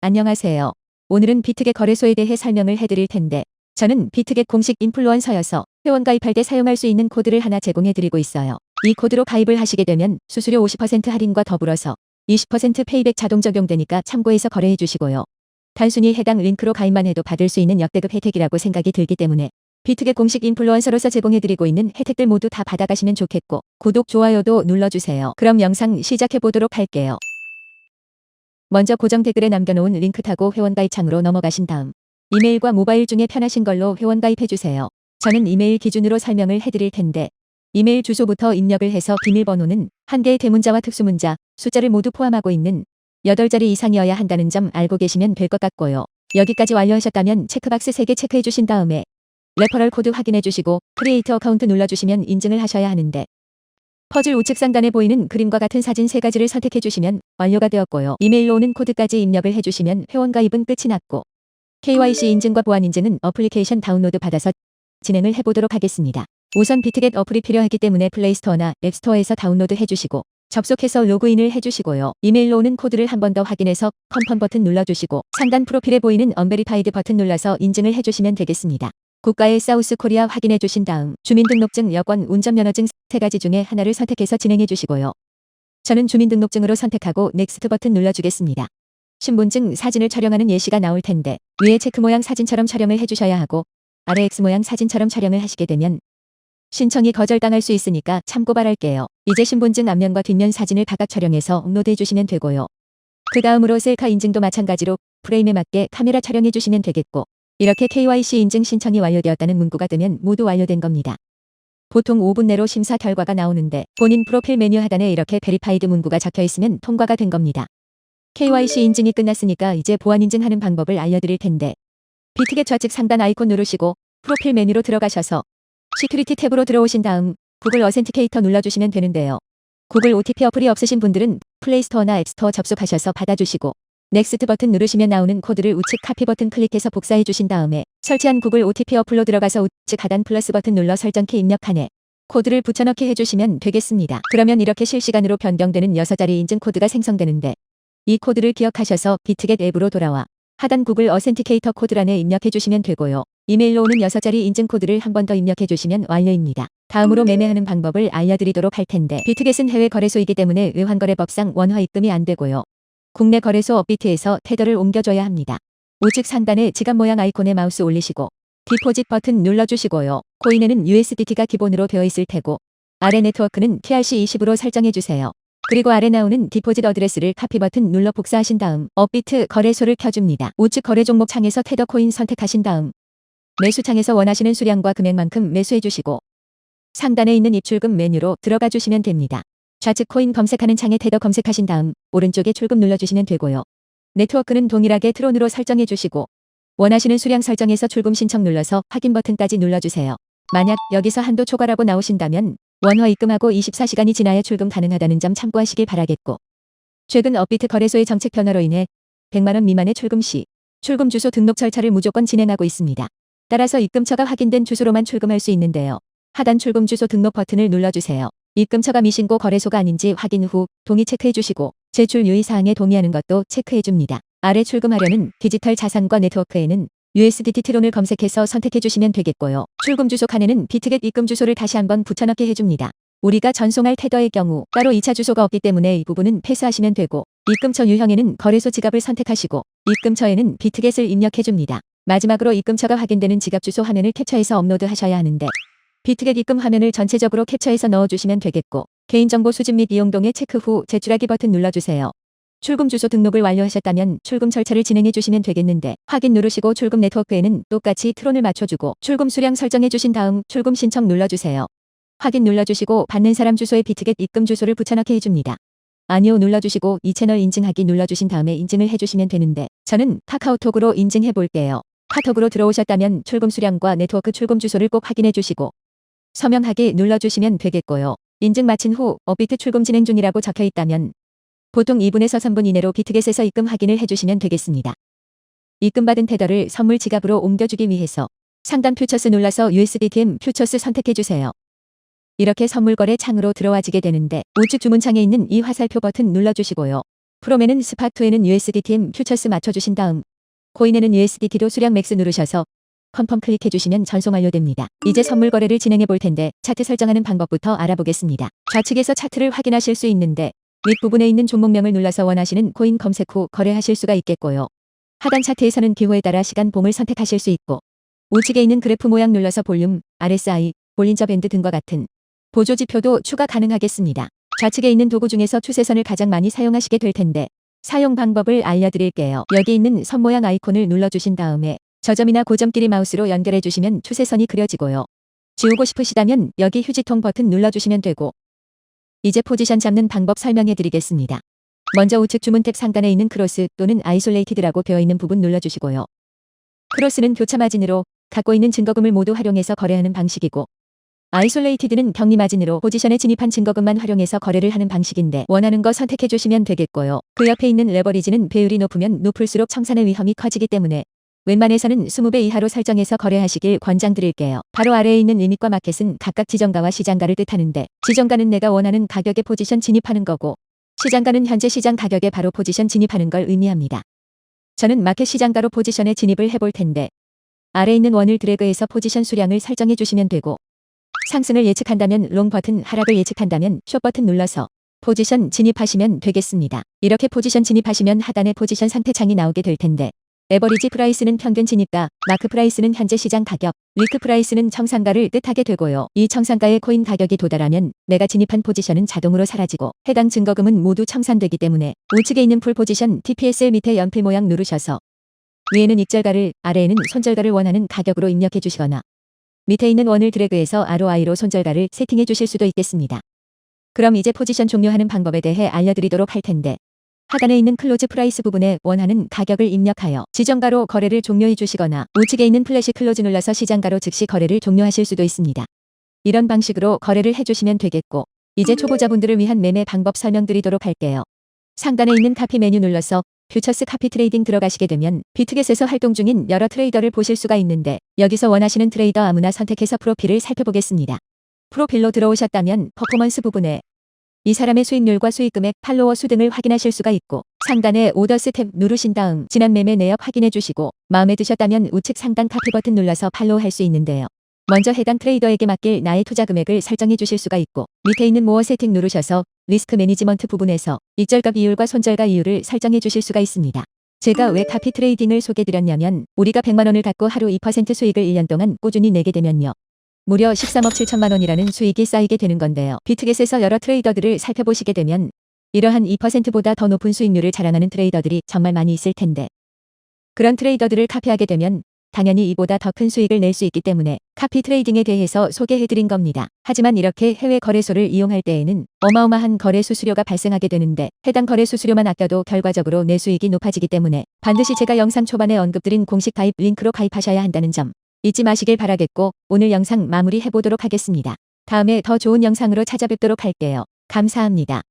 안녕하세요. 오늘은 비트겟 거래소에 대해 설명을 해드릴 텐데 저는 비트겟 공식 인플루언서여서 회원 가입할 때 사용할 수 있는 코드를 하나 제공해드리고 있어요. 이 코드로 가입을 하시게 되면 수수료 50% 할인과 더불어서 20% 페이백 자동 적용되니까 참고해서 거래해 주시고요. 단순히 해당 링크로 가입만 해도 받을 수 있는 역대급 혜택이라고 생각이 들기 때문에 비트겟 공식 인플루언서로서 제공해드리고 있는 혜택들 모두 다 받아가시면 좋겠고 구독, 좋아요도 눌러주세요. 그럼 영상 시작해보도록 할게요. 먼저 고정 댓글에 남겨놓은 링크 타고 회원가입 창으로 넘어가신 다음 이메일과 모바일 중에 편하신 걸로 회원가입해주세요. 저는 이메일 기준으로 설명을 해드릴 텐데 이메일 주소부터 입력을 해서 비밀번호는 한 개의 대문자와 특수문자, 숫자를 모두 포함하고 있는 8자리 이상이어야 한다는 점 알고 계시면 될 것 같고요. 여기까지 완료하셨다면 체크박스 3개 체크해 주신 다음에 레퍼럴 코드 확인해 주시고 크리에이트 어카운트 눌러주시면 인증을 하셔야 하는데 퍼즐 우측 상단에 보이는 그림과 같은 사진 3가지를 선택해 주시면 완료가 되었고요. 이메일로 오는 코드까지 입력을 해주시면 회원 가입은 끝이 났고 KYC 인증과 보안 인증은 어플리케이션 다운로드 받아서 진행을 해보도록 하겠습니다. 우선 비트겟 어플이 필요하기 때문에 플레이스토어나 앱스토어에서 다운로드 해주시고 접속해서 로그인을 해주시고요. 이메일로 오는 코드를 한 번 더 확인해서 컨펌 버튼 눌러주시고 상단 프로필에 보이는 언베리파이드 버튼 눌러서 인증을 해주시면 되겠습니다. 국가의 사우스 코리아 확인해 주신 다음 주민등록증, 여권, 운전면허증 3가지 중에 하나를 선택해서 진행해 주시고요. 저는 주민등록증으로 선택하고 넥스트 버튼 눌러주겠습니다. 신분증 사진을 촬영하는 예시가 나올 텐데 위에 체크 모양 사진처럼 촬영을 해주셔야 하고 아래 X 모양 사진처럼 촬영을 하시게 되면 신청이 거절당할 수 있으니까 참고 바랄게요. 이제 신분증 앞면과 뒷면 사진을 각각 촬영해서 업로드해 주시면 되고요. 그 다음으로 셀카 인증도 마찬가지로 프레임에 맞게 카메라 촬영해 주시면 되겠고 이렇게 KYC 인증 신청이 완료되었다는 문구가 뜨면 모두 완료된 겁니다. 보통 5분 내로 심사 결과가 나오는데 본인 프로필 메뉴 하단에 이렇게 베리파이드 문구가 적혀 있으면 통과가 된 겁니다. KYC 인증이 끝났으니까 이제 보안 인증하는 방법을 알려드릴 텐데 비트겟 좌측 상단 아이콘 누르시고 프로필 메뉴로 들어가셔서 시큐리티 탭으로 들어오신 다음 구글 어센티케이터 눌러주시면 되는데요. 구글 OTP 어플이 없으신 분들은 플레이스토어나 앱스토어 접속하셔서 받아주시고 넥스트 버튼 누르시면 나오는 코드를 우측 카피 버튼 클릭해서 복사해 주신 다음에 설치한 구글 OTP 어플로 들어가서 우측 하단 플러스 버튼 눌러 설정키 입력칸에 코드를 붙여넣기 해주시면 되겠습니다. 그러면 이렇게 실시간으로 변경되는 6자리 인증 코드가 생성되는데 이 코드를 기억하셔서 비트겟 앱으로 돌아와 하단 구글 어센티케이터 코드란에 입력해 주시면 되고요. 이메일로 오는 6자리 인증 코드를 한 번 더 입력해 주시면 완료입니다. 다음으로 매매하는 방법을 알려드리도록 할 텐데 비트겟은 해외 거래소이기 때문에 외환거래법상 원화 입금이 안 되고요. 국내 거래소 업비트에서 테더를 옮겨줘야 합니다. 우측 상단에 지갑 모양 아이콘에 마우스 올리시고 디포짓 버튼 눌러주시고요. 코인에는 USDT가 기본으로 되어 있을 테고 아래 네트워크는 TRC20으로 설정해주세요. 그리고 아래 나오는 디포짓 어드레스를 카피 버튼 눌러 복사하신 다음 업비트 거래소를 켜줍니다. 우측 거래 종목 창에서 테더 코인 선택하신 다음 매수 창에서 원하시는 수량과 금액만큼 매수해주시고 상단에 있는 입출금 메뉴로 들어가 주시면 됩니다. 좌측 코인 검색하는 창에 테더 검색하신 다음 오른쪽에 출금 눌러주시면 되고요. 네트워크는 동일하게 트론으로 설정해 주시고 원하시는 수량 설정해서 출금 신청 눌러서 확인 버튼까지 눌러주세요. 만약 여기서 한도 초과라고 나오신다면 원화 입금하고 24시간이 지나야 출금 가능하다는 점 참고하시길 바라겠고 최근 업비트 거래소의 정책 변화로 인해 100만원 미만의 출금 시 출금 주소 등록 절차를 무조건 진행하고 있습니다. 따라서 입금처가 확인된 주소로만 출금할 수 있는데요. 하단 출금 주소 등록 버튼을 눌러주세요. 입금처가 미신고 거래소가 아닌지 확인 후 동의 체크해 주시고 제출 유의사항에 동의하는 것도 체크해 줍니다. 아래 출금하려는 디지털 자산과 네트워크에는 USDT 트론을 검색해서 선택해 주시면 되겠고요. 출금 주소 칸에는 비트겟 입금 주소를 다시 한번 붙여넣게 해줍니다. 우리가 전송할 테더의 경우 따로 2차 주소가 없기 때문에 이 부분은 패스하시면 되고 입금처 유형에는 거래소 지갑을 선택하시고 입금처에는 비트겟을 입력해 줍니다. 마지막으로 입금처가 확인되는 지갑 주소 화면을 캡처해서 업로드 하셔야 하는데 비트겟 입금 화면을 전체적으로 캡처해서 넣어주시면 되겠고 개인정보 수집 및 이용 동의 체크 후 제출하기 버튼 눌러주세요. 출금 주소 등록을 완료하셨다면 출금 절차를 진행해 주시면 되겠는데 확인 누르시고 출금 네트워크에는 똑같이 트론을 맞춰주고 출금 수량 설정해 주신 다음 출금 신청 눌러주세요. 확인 눌러주시고 받는 사람 주소에 비트겟 입금 주소를 붙여넣게 해줍니다. 아니요 눌러주시고 이 채널 인증하기 눌러주신 다음에 인증을 해주시면 되는데 저는 카카오톡으로 인증해 볼게요. 카톡으로 들어오셨다면 출금 수량과 네트워크 출금 주소를 꼭 확인해 주시고 서명하기 눌러주시면 되겠고요. 인증 마친 후 업비트 출금 진행 중이라고 적혀 있다면 보통 2분에서 3분 이내로 비트겟에서 입금 확인을 해주시면 되겠습니다. 입금받은 테더를 선물 지갑으로 옮겨주기 위해서 상단 퓨처스 눌러서 USDTM 퓨처스 선택해주세요. 이렇게 선물 거래 창으로 들어와지게 되는데 우측 주문창에 있는 이 화살표 버튼 눌러주시고요. 프롬에는 스팟2에는 USDTM 퓨처스 맞춰주신 다음 코인에는 USDT로 수량 맥스 누르셔서 컨펌 클릭해주시면 전송 완료됩니다. 이제 선물 거래를 진행해 볼 텐데 차트 설정하는 방법부터 알아보겠습니다. 좌측에서 차트를 확인하실 수 있는데 윗부분에 있는 종목명을 눌러서 원하시는 코인 검색 후 거래하실 수가 있겠고요. 하단 차트에서는 기호에 따라 시간 봉을 선택하실 수 있고 우측에 있는 그래프 모양 눌러서 볼륨, RSI, 볼린저 밴드 등과 같은 보조 지표도 추가 가능하겠습니다. 좌측에 있는 도구 중에서 추세선을 가장 많이 사용하시게 될 텐데 사용 방법을 알려드릴게요. 여기 있는 선 모양 아이콘을 눌러주신 다음에 저점이나 고점끼리 마우스로 연결해 주시면 추세선이 그려지고요. 지우고 싶으시다면 여기 휴지통 버튼 눌러주시면 되고 이제 포지션 잡는 방법 설명해 드리겠습니다. 먼저 우측 주문 탭 상단에 있는 크로스 또는 아이솔레이티드라고 되어 있는 부분 눌러주시고요. 크로스는 교차 마진으로 갖고 있는 증거금을 모두 활용해서 거래하는 방식이고 아이솔레이티드는 격리 마진으로 포지션에 진입한 증거금만 활용해서 거래를 하는 방식인데 원하는 거 선택해 주시면 되겠고요. 그 옆에 있는 레버리지는 배율이 높으면 높을수록 청산의 위험이 커지기 때문에 웬만해서는 20배 이하로 설정해서 거래하시길 권장드릴게요. 바로 아래에 있는 리밋과 마켓은 각각 지정가와 시장가를 뜻하는데 지정가는 내가 원하는 가격에 포지션 진입하는 거고 시장가는 현재 시장 가격에 바로 포지션 진입하는 걸 의미합니다. 저는 마켓 시장가로 포지션에 진입을 해볼 텐데 아래에 있는 원을 드래그해서 포지션 수량을 설정해 주시면 되고 상승을 예측한다면 롱 버튼, 하락을 예측한다면 숏 버튼 눌러서 포지션 진입하시면 되겠습니다. 이렇게 포지션 진입하시면 하단에 포지션 상태 창이 나오게 될 텐데 에버리지 프라이스는 평균 진입가, 마크 프라이스는 현재 시장 가격, 위크 프라이스는 청산가를 뜻하게 되고요. 이 청산가의 코인 가격이 도달하면 내가 진입한 포지션은 자동으로 사라지고 해당 증거금은 모두 청산되기 때문에 우측에 있는 풀 포지션 TPSL 밑에 연필 모양 누르셔서 위에는 익절가를, 아래에는 손절가를 원하는 가격으로 입력해 주시거나 밑에 있는 원을 드래그해서 ROI로 손절가를 세팅해 주실 수도 있겠습니다. 그럼 이제 포지션 종료하는 방법에 대해 알려드리도록 할 텐데 하단에 있는 클로즈 프라이스 부분에 원하는 가격을 입력하여 지정가로 거래를 종료해 주시거나 우측에 있는 플래시 클로즈 눌러서 시장가로 즉시 거래를 종료하실 수도 있습니다. 이런 방식으로 거래를 해주시면 되겠고 이제 초보자분들을 위한 매매 방법 설명드리도록 할게요. 상단에 있는 카피 메뉴 눌러서 퓨처스 카피 트레이딩 들어가시게 되면 비트겟에서 활동 중인 여러 트레이더를 보실 수가 있는데 여기서 원하시는 트레이더 아무나 선택해서 프로필을 살펴보겠습니다. 프로필로 들어오셨다면 퍼포먼스 부분에 이 사람의 수익률과 수익금액, 팔로워 수 등을 확인하실 수가 있고 상단에 오더스 탭 누르신 다음 지난 매매 내역 확인해 주시고 마음에 드셨다면 우측 상단 카피 버튼 눌러서 팔로우 할 수 있는데요. 먼저 해당 트레이더에게 맡길 나의 투자 금액을 설정해 주실 수가 있고 밑에 있는 모어 세팅 누르셔서 리스크 매니지먼트 부분에서 익절가 비율과 손절가 이율을 설정해 주실 수가 있습니다. 제가 왜 카피 트레이딩을 소개드렸냐면 우리가 100만원을 갖고 하루 2% 수익을 1년 동안 꾸준히 내게 되면요. 무려 13억 7천만 원이라는 수익이 쌓이게 되는 건데요. 비트겟에서 여러 트레이더들을 살펴보시게 되면 이러한 2%보다 더 높은 수익률을 자랑하는 트레이더들이 정말 많이 있을 텐데 그런 트레이더들을 카피하게 되면 당연히 이보다 더 큰 수익을 낼 수 있기 때문에 카피 트레이딩에 대해서 소개해드린 겁니다. 하지만 이렇게 해외 거래소를 이용할 때에는 어마어마한 거래 수수료가 발생하게 되는데 해당 거래 수수료만 아껴도 결과적으로 내 수익이 높아지기 때문에 반드시 제가 영상 초반에 언급드린 공식 가입 링크로 가입하셔야 한다는 점 잊지 마시길 바라겠고 오늘 영상 마무리해보도록 하겠습니다. 다음에 더 좋은 영상으로 찾아뵙도록 할게요. 감사합니다.